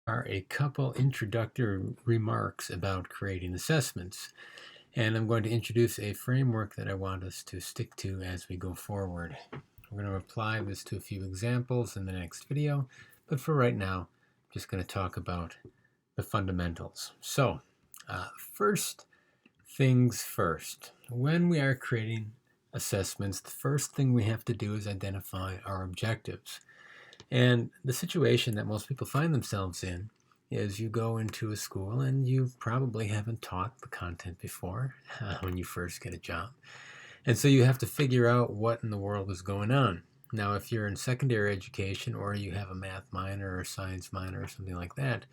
are a couple introductory remarks about creating assessments. And I'm going to introduce a framework that I want us to stick to as we go forward. We're going to apply this to a few examples in the next video, but for right now, I'm just going to talk about the fundamentals. So, first things first. When we are creating assessments, the first thing we have to do is identify our objectives. And the situation that most people find themselves in is you go into a school and you probably haven't taught the content before when you first get a job. And so you have to figure out what in the world is going on. Now, if you're in secondary education or you have a math minor or a science minor or something like that,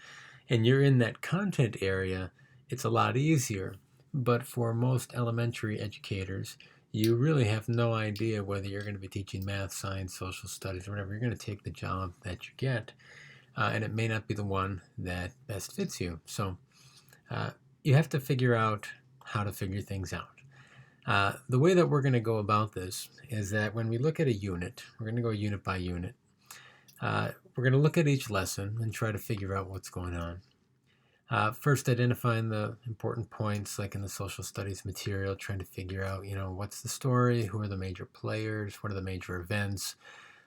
and you're in that content area, it's a lot easier. But for most elementary educators, you really have no idea whether you're going to be teaching math, science, social studies, or whatever. You're going to take the job that you get, and it may not be the one that best fits you. So you have to figure out how to figure things out. The way that we're going to go about this is that when we look at a unit, we're going to go unit by unit. We're going to look at each lesson and try to figure out what's going on. First, identifying the important points, like in the social studies material, trying to figure out, what's the story, who are the major players, what are the major events,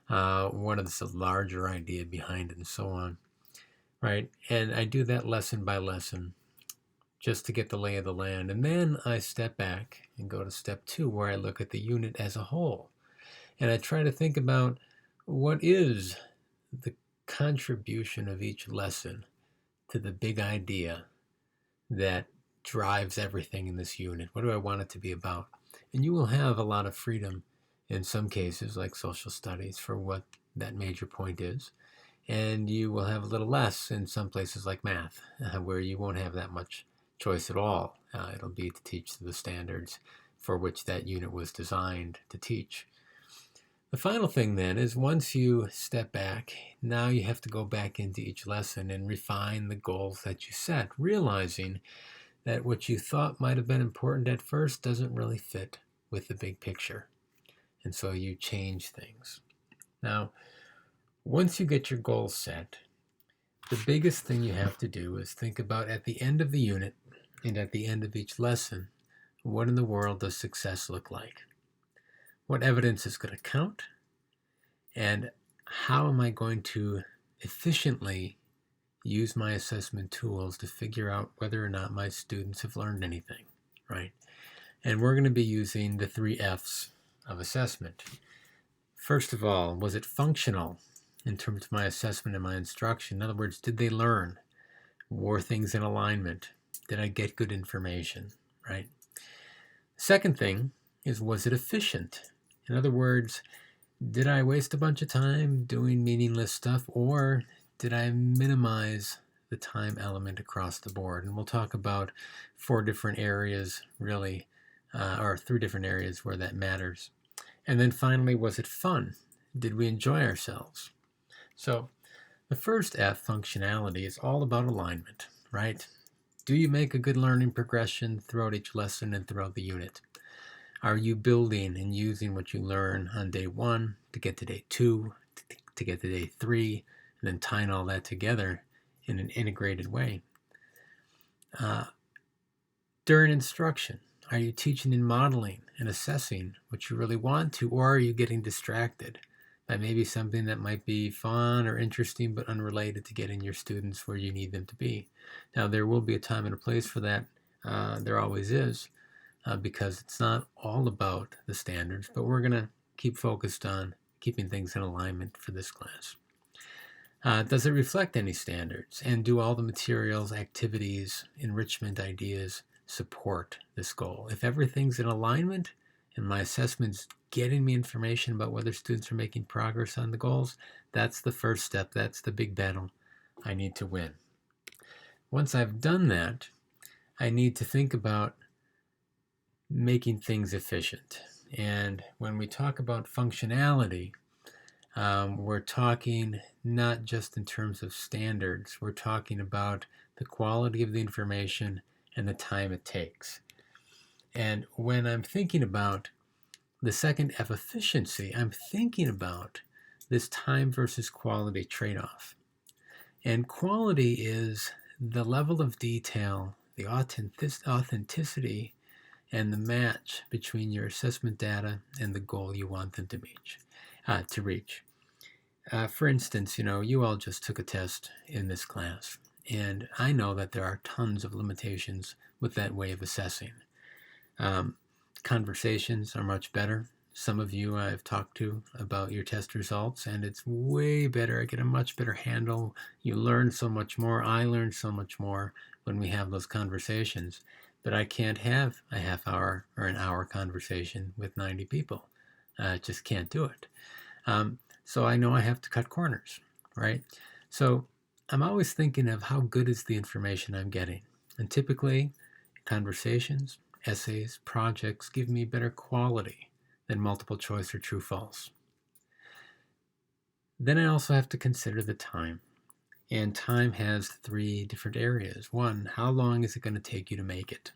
what is the larger idea behind it, and so on, right? And I do that lesson by lesson just to get the lay of the land. And then I step back and go to step 2, where I look at the unit as a whole. And I try to think about what is the contribution of each lesson to the big idea that drives everything in this unit. What do I want it to be about? And you will have a lot of freedom in some cases, like social studies, for what that major point is. And you will have a little less in some places like math, where you won't have that much choice at all. It'll be to teach the standards for which that unit was designed to teach. The final thing then is, once you step back, now you have to go back into each lesson and refine the goals that you set, realizing that what you thought might have been important at first doesn't really fit with the big picture. And so you change things. Now, once you get your goals set, the biggest thing you have to do is think about, at the end of the unit and at the end of each lesson, what in the world does success look like? What evidence is going to count? And how am I going to efficiently use my assessment tools to figure out whether or not my students have learned anything, right? And we're going to be using the 3 F's of assessment. First of all, was it functional in terms of my assessment and my instruction? In other words, did they learn? Were things in alignment? Did I get good information, right? Second thing is, was it efficient? In other words, did I waste a bunch of time doing meaningless stuff, or did I minimize the time element across the board? And we'll talk about 4 different areas, really, or 3 different areas where that matters. And then finally, was it fun? Did we enjoy ourselves? So the first F, functionality, is all about alignment, right? Do you make a good learning progression throughout each lesson and throughout the unit? Are you building and using what you learn on day 1 to get to day 2, to get to day 3, and then tying all that together in an integrated way? During instruction, are you teaching and modeling and assessing what you really want to, or are you getting distracted by maybe something that might be fun or interesting but unrelated to getting your students where you need them to be? Now, there will be a time and a place for that. There always is. Because it's not all about the standards, but we're going to keep focused on keeping things in alignment for this class. Does it reflect any standards? And do all the materials, activities, enrichment ideas support this goal? If everything's in alignment and my assessment's getting me information about whether students are making progress on the goals, that's the first step. That's the big battle I need to win. Once I've done that, I need to think about making things efficient. And when we talk about functionality, we're talking not just in terms of standards. We're talking about the quality of the information and the time it takes. And when I'm thinking about the second F, efficiency, I'm thinking about this time versus quality trade-off. And quality is the level of detail, the authenticity, and the match between your assessment data and the goal you want them to reach. For instance, you all just took a test in this class, and I know that there are tons of limitations with that way of assessing. Conversations are much better. Some of you I've talked to about your test results, and it's way better. I get a much better handle. You learn so much more. I learn so much more when we have those conversations. But I can't have a half hour or an hour conversation with 90 people. I just can't do it. So I know I have to cut corners, right? So I'm always thinking of how good is the information I'm getting. And typically, conversations, essays, projects give me better quality than multiple choice or true false. Then I also have to consider the time. And time has 3 different areas. 1, how long is it going to take you to make it?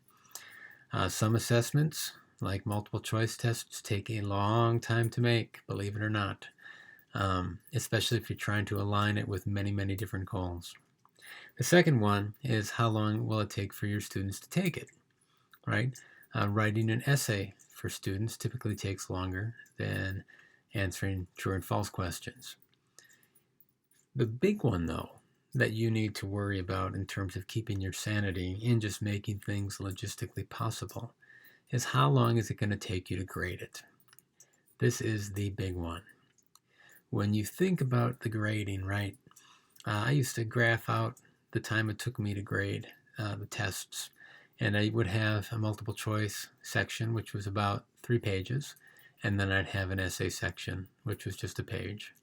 Some assessments, like multiple choice tests, take a long time to make, believe it or not, especially if you're trying to align it with many, many different goals. The second one is how long will it take for your students to take it, right? Writing an essay for students typically takes longer than answering true and false questions. The big one, though, that you need to worry about in terms of keeping your sanity and just making things logistically possible is how long is it going to take you to grade it? This is the big one. When you think about the grading, right, I used to graph out the time it took me to grade the tests, and I would have a multiple choice section, which was about 3 pages, and then I'd have an essay section, which was just a page.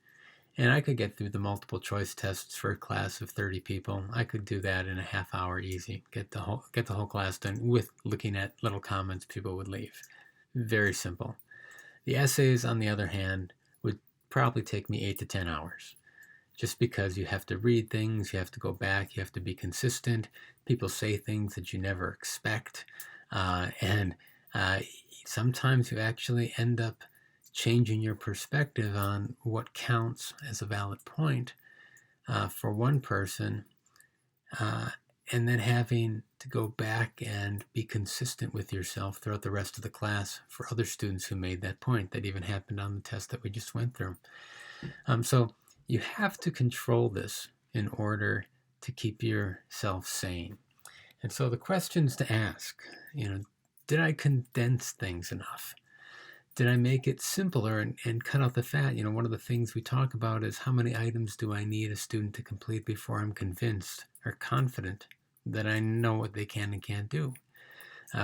And I could get through the multiple choice tests for a class of 30 people. I could do that in a half hour easy, get the whole class done with looking at little comments people would leave. Very simple. The essays, on the other hand, would probably take me 8 to 10 hours. Just because you have to read things, you have to go back, you have to be consistent. People say things that you never expect. And sometimes you actually end up changing your perspective on what counts as a valid point for one person, and then having to go back and be consistent with yourself throughout the rest of the class for other students who made that point. That even happened on the test that we just went through. So you have to control this in order to keep yourself sane. And so the questions to ask, did I condense things enough? Did I make it simpler and cut out the fat? One of the things we talk about is how many items do I need a student to complete before I'm convinced or confident that I know what they can and can't do.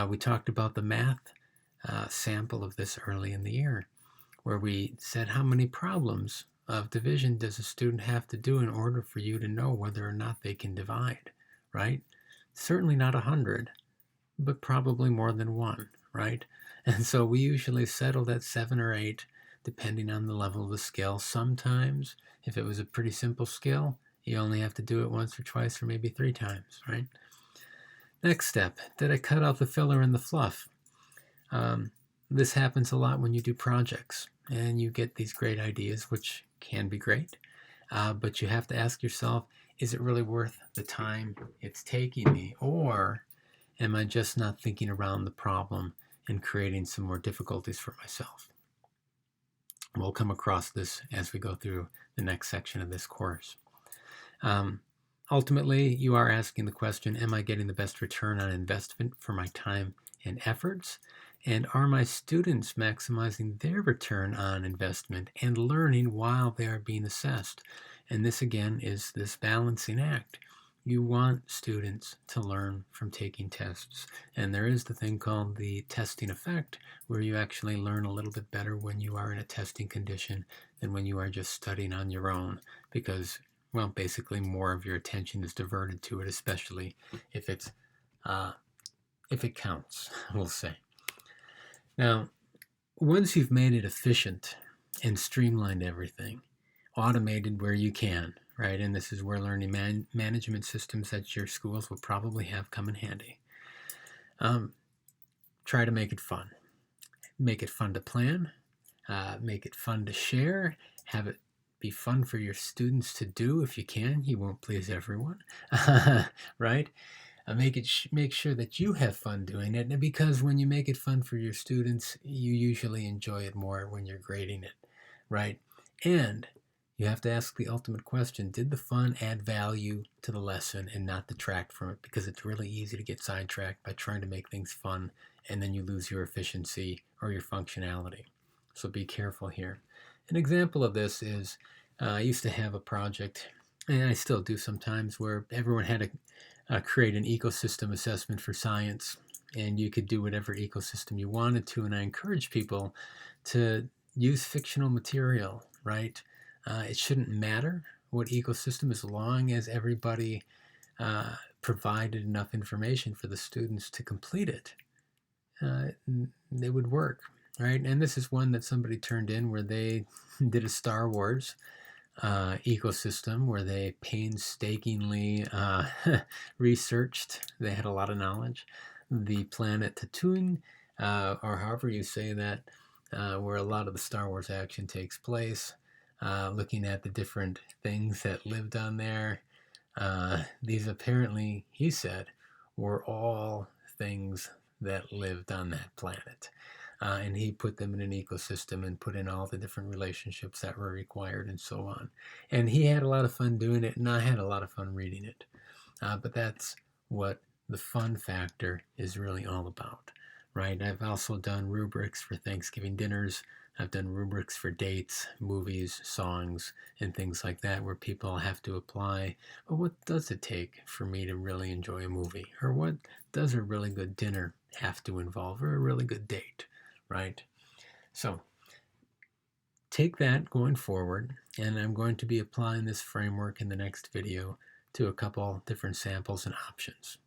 We talked about the math sample of this early in the year, where we said how many problems of division does a student have to do in order for you to know whether or not they can divide, right? Certainly not 100, but probably more than 1, right? And so we usually settled at 7 or 8, depending on the level of the skill. Sometimes, if it was a pretty simple skill, you only have to do it once or twice or maybe 3 times, right? Next step, did I cut out the filler and the fluff? This happens a lot when you do projects and you get these great ideas, which can be great, but you have to ask yourself, is it really worth the time it's taking me, or am I just not thinking around the problem and creating some more difficulties for myself? We'll come across this as we go through the next section of this course. Ultimately, you are asking the question, am I getting the best return on investment for my time and efforts? And are my students maximizing their return on investment and learning while they are being assessed? And this, again, is this balancing act. You want students to learn from taking tests. And there is the thing called the testing effect, where you actually learn a little bit better when you are in a testing condition than when you are just studying on your own, because, well, basically more of your attention is diverted to it, especially if it counts, we'll say. Now, once you've made it efficient and streamlined everything, automated where you can, right? And this is where learning management systems at your schools will probably have come in handy. Try to make it fun. Make it fun to plan. Make it fun to share. Have it be fun for your students to do if you can. You won't please everyone, right? Make sure that you have fun doing it, and because when you make it fun for your students, you usually enjoy it more when you're grading it, right? And you have to ask the ultimate question: did the fun add value to the lesson and not detract from it? Because it's really easy to get sidetracked by trying to make things fun, and then you lose your efficiency or your functionality. So be careful here. An example of this is I used to have a project, and I still do sometimes, where everyone had to create an ecosystem assessment for science, and you could do whatever ecosystem you wanted to. And I encourage people to use fictional material, right? It shouldn't matter what ecosystem, as long as everybody provided enough information for the students to complete it. It would work, right? And this is one that somebody turned in, where they did a Star Wars ecosystem, where they painstakingly researched. They had a lot of knowledge. The planet Tatooine, or however you say that, where a lot of the Star Wars action takes place, looking at the different things that lived on there. These apparently, he said, were all things that lived on that planet. And he put them in an ecosystem and put in all the different relationships that were required and so on. And he had a lot of fun doing it, and I had a lot of fun reading it. But that's what the fun factor is really all about, right? I've also done rubrics for Thanksgiving dinners. I've done rubrics for dates, movies, songs, and things like that, where people have to apply, well, what does it take for me to really enjoy a movie? Or what does a really good dinner have to involve, or a really good date, right? So take that going forward, and I'm going to be applying this framework in the next video to a couple different samples and options.